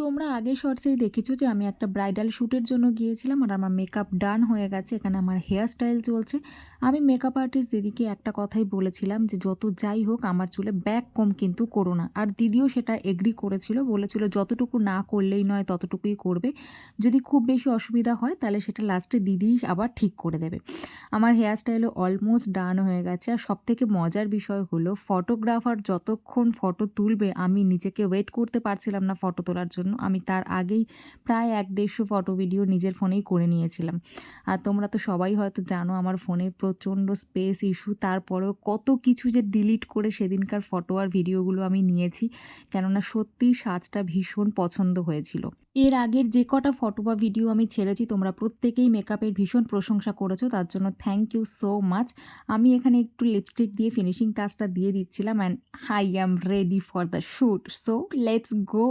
তোমরা আগের শর্টসেই দেখেছো যে আমি একটা ব্রাইডাল শ্যুটের জন্য গিয়েছিলাম আর আমার মেকআপ ডান হয়ে গেছে। এখানে আমার হেয়ার স্টাইল চলছে। আমি মেকআপ আর্টিস্ট দিদিকে একটা কথাই বলেছিলাম যে যত যাই হোক আমার চুলে ব্যাক কম কিন্তু করো না। আর দিদিও সেটা এগ্রি করেছিল, বলেছিল যতটুকু না করলেই নয় ততটুকুই করবে। যদি খুব বেশি অসুবিধা হয় তাহলে সেটা লাস্টে দিদিই আবার ঠিক করে দেবে। আমার হেয়ার স্টাইলও অলমোস্ট ডান হয়ে গেছে। আর সবথেকে মজার বিষয় হলো ফটোগ্রাফার যতক্ষণ ফটো তুলবে আমি নিজেকে ওয়েট করতে পারছিলাম না ফটো তোলার জন্য। আমি তার আগেই প্রায় ১-১৫০ ফটো ভিডিও নিজের ফোনেই করে নিয়েছিলাম। আর তোমরা তো সবাই হয়তো জানো আমার ফোনে প্রচণ্ড স্পেস ইস্যু, তারপরেও কত কিছু যে ডিলিট করে সেদিনকার ফটো আর ভিডিওগুলো আমি নিয়েছি, কেননা সত্যিই সাজটা ভীষণ পছন্দ হয়েছিল। এর আগের যে কটা ফটো বা ভিডিও আমি ছেড়েছি তোমরা প্রত্যেকেই মেকআপের ভীষণ প্রশংসা করেছো, তার জন্য থ্যাংক ইউ সো মাচ। আমি এখানে একটু লিপস্টিক দিয়ে ফিনিশিং টাচটা দিয়ে দিচ্ছিলাম and I am ready for the shoot. So let's go.